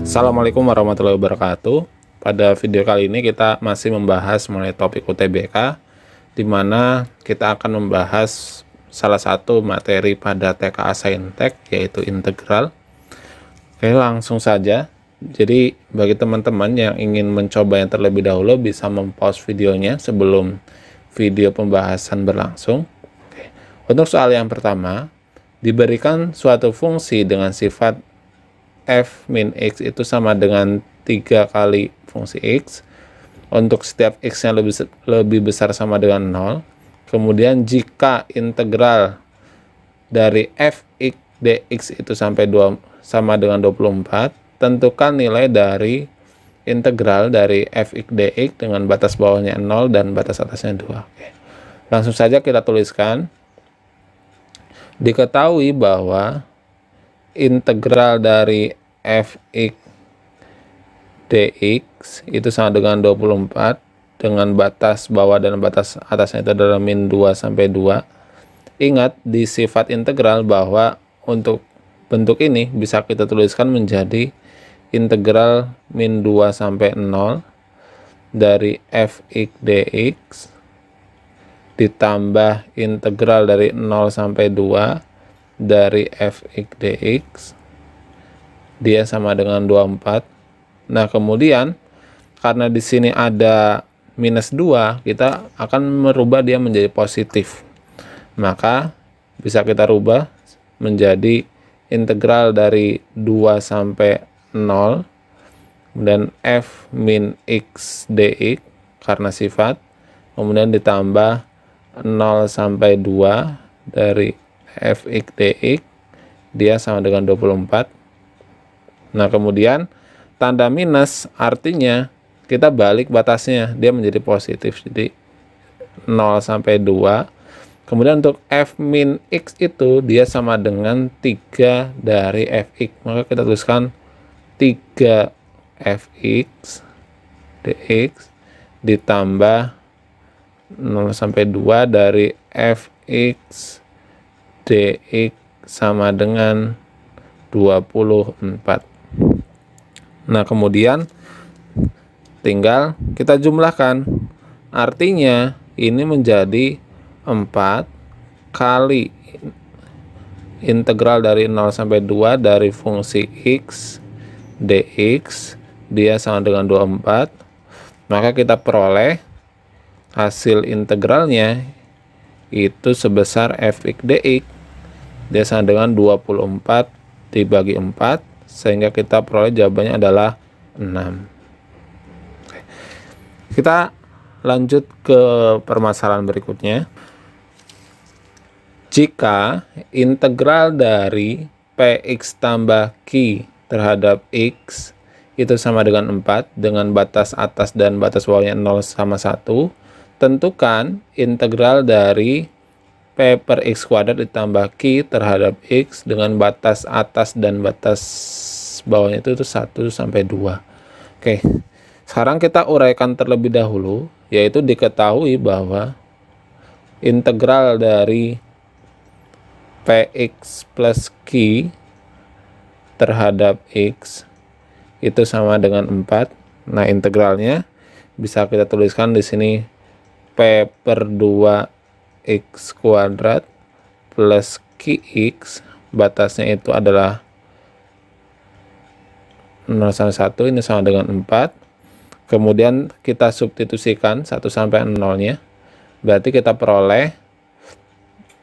Assalamualaikum warahmatullahi wabarakatuh. Pada video kali ini kita masih membahas mengenai topik UTBK, di mana kita akan membahas salah satu materi pada TKA Saintek, yaitu integral. Oke, langsung saja. Jadi bagi teman-teman yang ingin mencoba yang terlebih dahulu bisa mempause videonya sebelum video pembahasan berlangsung. Oke. Untuk soal yang pertama, diberikan suatu fungsi dengan sifat f min x itu sama dengan 3 kali fungsi x untuk setiap x yang lebih besar sama dengan 0. Kemudian jika integral dari fx dx itu sama dengan 24, tentukan nilai dari integral dari fx dx dengan batas bawahnya 0 dan batas atasnya 2. Oke. Langsung saja kita tuliskan. Diketahui bahwa integral dari fx dx itu sama dengan 24 dengan batas bawah dan batas atasnya itu adalah min 2 sampai 2. Ingat di sifat integral bahwa untuk bentuk ini bisa kita tuliskan menjadi integral min 2 sampai 0 dari fx dx ditambah integral dari 0 sampai 2 dari fx dx, dia sama dengan 24. Nah, kemudian karena di sini ada minus 2, kita akan merubah dia menjadi positif. Maka bisa kita rubah menjadi integral dari 2 sampai 0 dan f min x dx karena sifat, kemudian ditambah 0 sampai 2 dari fx dx, dia sama dengan 24. Nah, kemudian tanda minus artinya kita balik batasnya, dia menjadi positif, jadi 0 sampai 2. Kemudian untuk f min x itu dia sama dengan 3 dari fx, maka kita tuliskan 3 fx dx ditambah 0 sampai 2 dari fx dx sama dengan 24. Nah, kemudian tinggal kita jumlahkan. Artinya ini menjadi 4 kali integral dari 0 sampai 2 dari fungsi x dx, dia sama dengan 24. Maka kita peroleh hasil integralnya itu sebesar fx dx, dia sama dengan 24 dibagi 4, sehingga kita peroleh jawabannya adalah 6. Oke. Kita lanjut ke permasalahan berikutnya. Jika integral dari px tambah q terhadap x itu sama dengan 4 dengan batas atas dan batas bawahnya 0 sama 1, tentukan integral dari p per x kuadrat ditambah q terhadap x dengan batas atas dan batas bawahnya itu 1 sampai 2. Oke, sekarang kita uraikan terlebih dahulu, yaitu diketahui bahwa integral dari px plus q terhadap x itu sama dengan 4. Nah, integralnya bisa kita tuliskan di sini p per 2 x kuadrat plus qx, batasnya itu adalah 0 sampai 1, ini sama dengan 4. Kemudian kita substitusikan 1 sampai 0 nya, berarti kita peroleh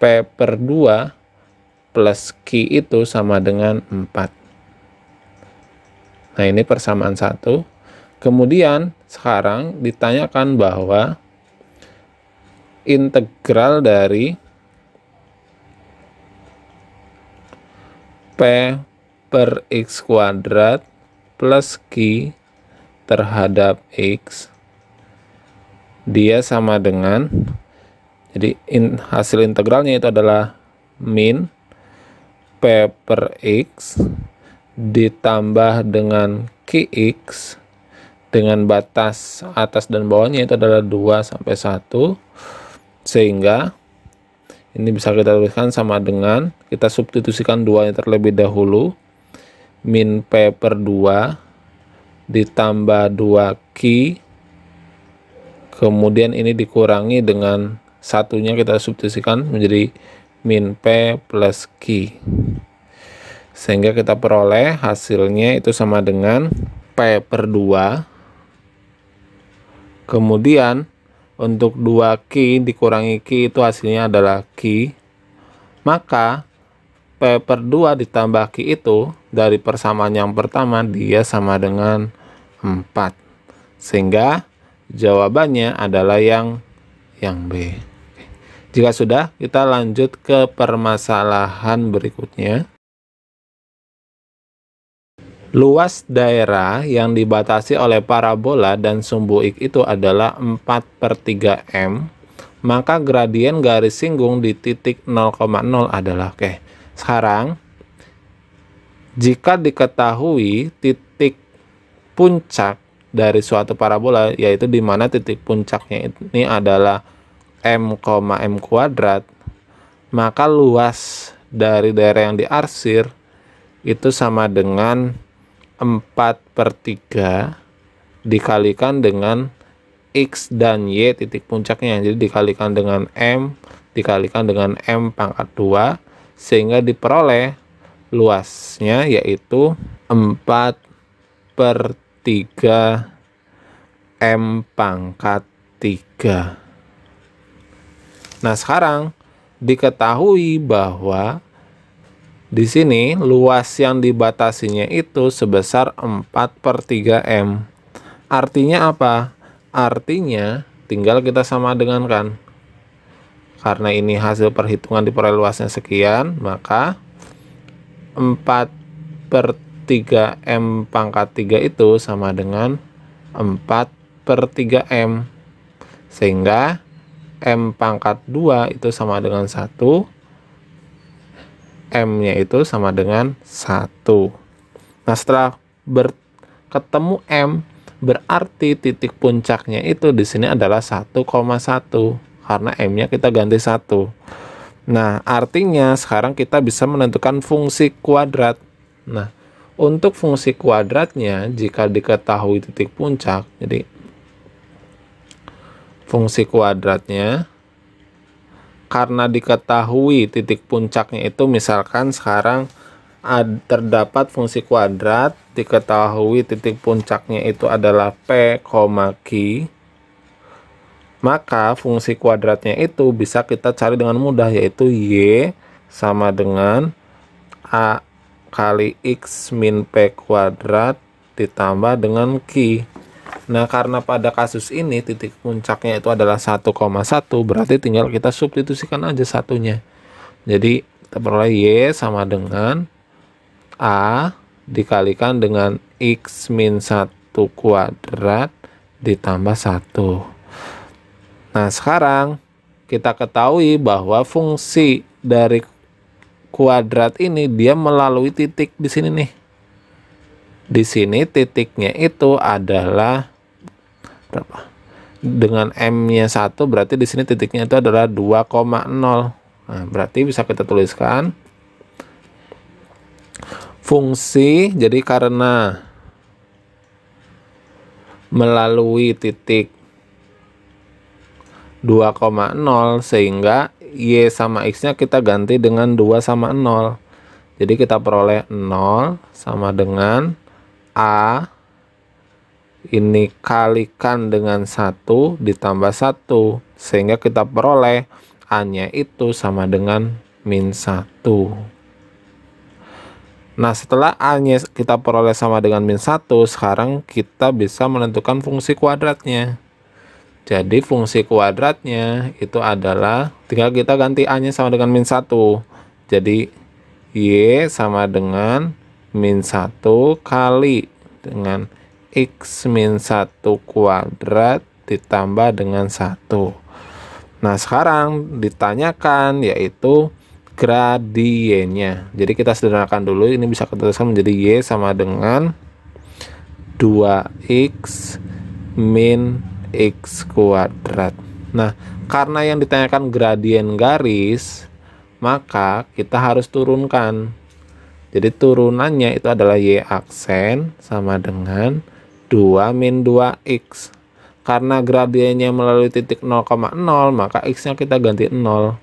p per 2 plus q itu sama dengan 4. Nah, ini persamaan 1. Kemudian sekarang ditanyakan bahwa integral dari p per x kuadrat plus q terhadap x, dia sama dengan, jadi hasil integralnya itu adalah min p per x ditambah dengan qx dengan batas atas dan bawahnya itu adalah 2 sampai 1, sehingga ini bisa kita tuliskan sama dengan, kita substitusikan 2 yang terlebih dahulu, min p per 2 ditambah 2Q, kemudian ini dikurangi dengan satunya kita substitusikan menjadi min P plus Q, sehingga kita peroleh hasilnya itu sama dengan P per 2. Kemudian untuk 2Q dikurangi Q itu hasilnya adalah Q, maka P per 2 ditambah Q itu dari persamaan yang pertama dia sama dengan 4, sehingga jawabannya adalah yang B. Jika sudah, kita lanjut ke permasalahan berikutnya. Luas daerah yang dibatasi oleh parabola dan sumbu X itu adalah 4/3M, maka gradien garis singgung di titik 0,0 adalah, sekarang jika diketahui titik puncak dari suatu parabola, yaitu di mana titik puncaknya ini /M, M kuadrat, maka luas dari daerah yang diarsir itu sama dengan 4/3 dikalikan dengan X dan Y titik puncaknya. Jadi dikalikan dengan M dikalikan dengan M pangkat 2, sehingga diperoleh luasnya yaitu 4/3 M pangkat 3. Nah, sekarang diketahui bahwa di sini luas yang dibatasinya itu sebesar 4/3M. Artinya apa? Artinya tinggal kita sama dengan kan. Karena ini hasil perhitungan diperoleh luasnya sekian, maka 4/3M pangkat 3 itu sama dengan 4/3M. Sehingga M pangkat 2 itu sama dengan 1. M-nya itu sama dengan 1. Nah, setelah ketemu M, berarti titik puncaknya itu di sini adalah 1,1 karena M-nya kita ganti 1. Nah, artinya sekarang kita bisa menentukan fungsi kuadrat. Nah, untuk fungsi kuadratnya jika diketahui titik puncak, jadi fungsi kuadratnya karena diketahui titik puncaknya itu, misalkan sekarang terdapat fungsi kuadrat, diketahui titik puncaknya itu adalah P, Q, maka fungsi kuadratnya itu bisa kita cari dengan mudah, yaitu Y sama dengan A kali X min P kuadrat ditambah dengan Q. Nah, karena pada kasus ini titik puncaknya itu adalah 1,1, berarti tinggal kita substitusikan aja satunya. Jadi kita peroleh Y sama dengan A dikalikan dengan X min 1 kuadrat ditambah 1. Nah, sekarang kita ketahui bahwa fungsi dari kuadrat ini dia melalui titik di sini nih. Di sini titiknya itu adalah berapa? Dengan M-nya 1, berarti di sini titiknya itu adalah 2,0. Nah, berarti bisa kita tuliskan fungsi, jadi karena melalui titik 2,0 sehingga Y sama X-nya kita ganti dengan 2 sama 0. Jadi kita peroleh 0 sama dengan A ini kalikan dengan 1 ditambah 1, sehingga kita peroleh A-nya itu sama dengan min 1. Nah, setelah A-nya kita peroleh sama dengan min 1, sekarang kita bisa menentukan fungsi kuadratnya. Jadi fungsi kuadratnya itu adalah, tinggal kita ganti A-nya sama dengan min 1. Jadi Y sama dengan min 1 kali dengan X min 1 kuadrat ditambah dengan 1. Nah, sekarang ditanyakan yaitu gradiennya. Jadi kita sederhanakan dulu, ini bisa kita tuliskan menjadi Y sama dengan 2X min X kuadrat. Nah, karena yang ditanyakan gradien garis, maka kita harus turunkan. Jadi turunannya itu adalah Y aksen sama dengan 2 min 2x. Karena gradiennya melalui titik 0,0, maka x-nya kita ganti 0.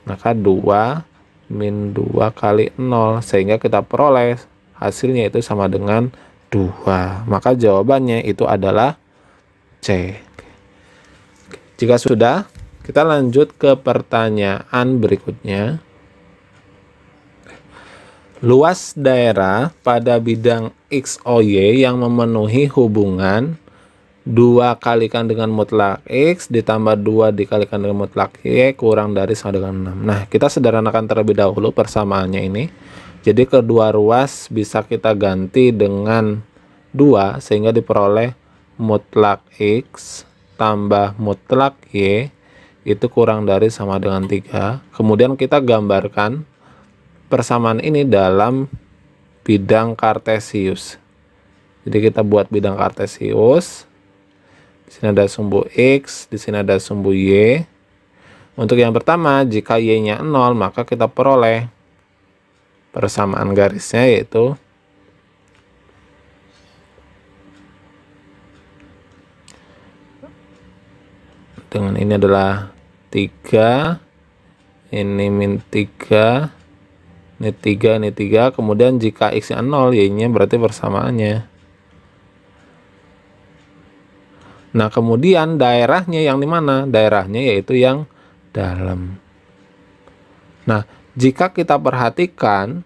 Maka 2 min 2 kali 0, sehingga kita peroleh hasilnya itu sama dengan 2. Maka jawabannya itu adalah C. Jika sudah, kita lanjut ke pertanyaan berikutnya. Luas daerah pada bidang XOY yang memenuhi hubungan 2 kalikan dengan mutlak X ditambah 2 dikalikan dengan mutlak Y kurang dari sama dengan 6. Nah, kita sederhanakan terlebih dahulu persamaannya ini. Jadi kedua ruas bisa kita ganti dengan 2 sehingga diperoleh mutlak X tambah mutlak Y itu kurang dari sama dengan 3. Kemudian kita gambarkan persamaan ini dalam bidang kartesius. Jadi kita buat bidang kartesius. Di sini ada sumbu X, di sini ada sumbu Y. Untuk yang pertama, jika Y-nya 0, maka kita peroleh persamaan garisnya yaitu dengan ini adalah 3, ini min 3, ini 3, ini 3. Kemudian jika X-nya 0, Y-nya berarti persamaannya. Nah, kemudian daerahnya yang di mana? Daerahnya yaitu yang dalam. Nah, jika kita perhatikan,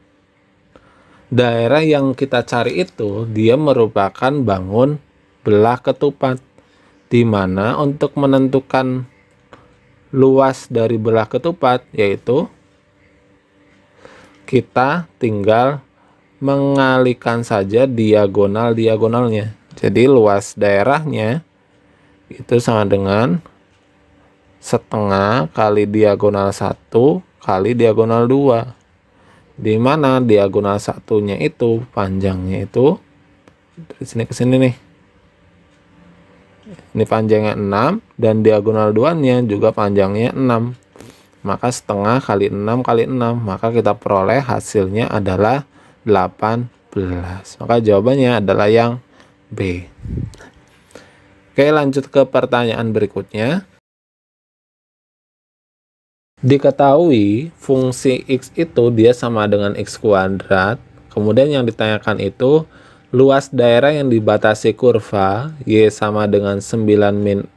daerah yang kita cari itu, dia merupakan bangun belah ketupat. Di mana untuk menentukan luas dari belah ketupat, yaitu kita tinggal mengalihkan saja diagonal-diagonalnya. Jadi luas daerahnya itu sama dengan setengah kali diagonal 1 kali diagonal 2. Di mana diagonal satunya itu panjangnya itu dari sini ke sini nih. Ini panjangnya 6 dan diagonal 2-nya juga panjangnya 6. Maka setengah kali 6 kali 6, maka kita peroleh hasilnya adalah 18. Maka jawabannya adalah yang B. Oke, lanjut ke pertanyaan berikutnya. Diketahui fungsi X itu dia sama dengan X kuadrat. Kemudian yang ditanyakan itu luas daerah yang dibatasi kurva Y sama dengan 9 min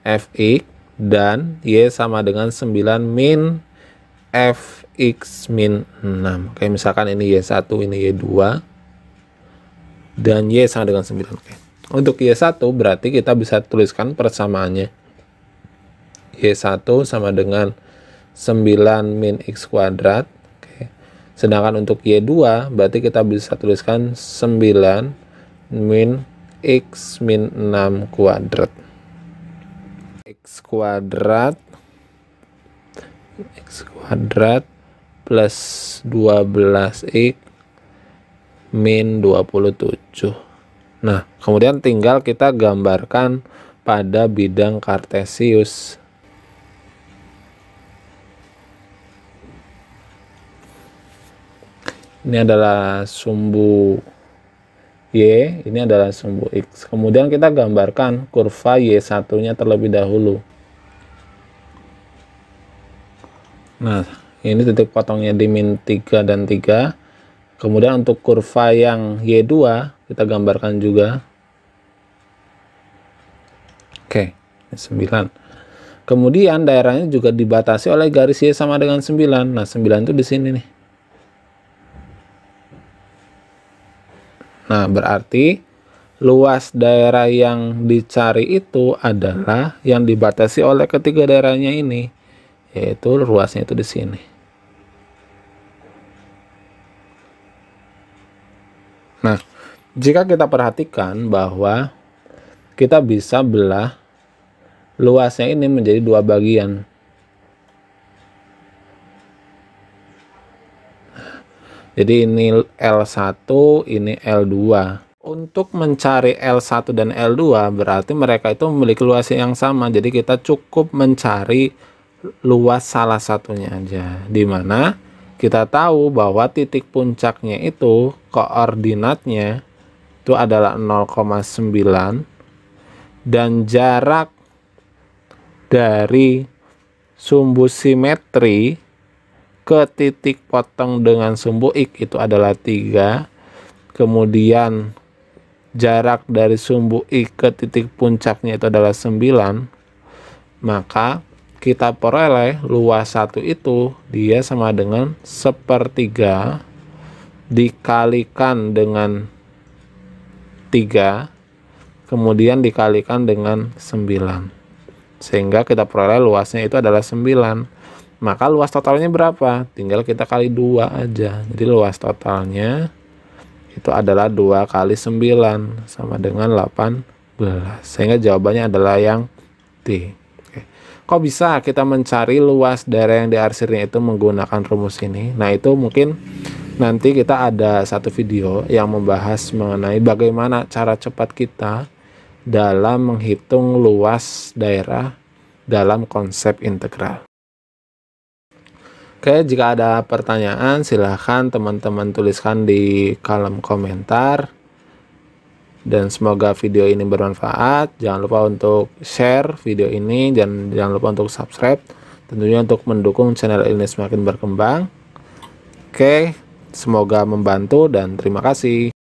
Fx dan Y sama dengan 9 min Fx min 6. Oke, misalkan ini Y1, ini Y2 dan Y sama dengan 9. Oke. Untuk Y1 berarti kita bisa tuliskan persamaannya. Y1 sama dengan 9 min X kuadrat. Oke. Sedangkan untuk Y2 berarti kita bisa tuliskan 9 min X min 6 kuadrat. X kuadrat plus 12X min 27. Nah, kemudian tinggal kita gambarkan pada bidang kartesius. Ini adalah sumbu Y, ini adalah sumbu X. Kemudian kita gambarkan kurva Y1-nya terlebih dahulu. Nah, ini titik potongnya di min 3 dan 3. Kemudian untuk kurva yang Y2 kita gambarkan juga. Oke, 9. Kemudian daerahnya juga dibatasi oleh garis Y sama dengan 9. Nah, 9 itu di sini nih. Nah, berarti luas daerah yang dicari itu adalah yang dibatasi oleh ketiga daerahnya ini, yaitu luasnya itu di sini. Nah, jika kita perhatikan bahwa kita bisa belah luasnya ini menjadi dua bagian. Jadi ini L1, ini L2. Untuk mencari L1 dan L2 berarti mereka itu memiliki luas yang sama. Jadi kita cukup mencari luas salah satunya aja. Dimana kita tahu bahwa titik puncaknya itu koordinatnya itu adalah 0,9 dan jarak dari sumbu simetri ke titik potong dengan sumbu X itu adalah 3. Kemudian jarak dari sumbu X ke titik puncaknya itu adalah 9. Maka kita peroleh luas 1 itu dia sama dengan 1/3 dikalikan dengan 3, kemudian dikalikan dengan 9. Sehingga kita peroleh luasnya itu adalah 9. Maka luas totalnya berapa? Tinggal kita kali 2 aja. Jadi luas totalnya itu adalah 2 kali 9 sama dengan 18. Sehingga jawabannya adalah yang D. Oke. Kok bisa kita mencari luas daerah yang diarsirnya itu menggunakan rumus ini? Nah, itu mungkin nanti kita ada satu video yang membahas mengenai bagaimana cara cepat kita dalam menghitung luas daerah dalam konsep integral. Oke, jika ada pertanyaan silahkan teman-teman tuliskan di kolom komentar. Dan semoga video ini bermanfaat. Jangan lupa untuk share video ini dan jangan lupa untuk subscribe. Tentunya untuk mendukung channel ini semakin berkembang. Oke, semoga membantu dan terima kasih.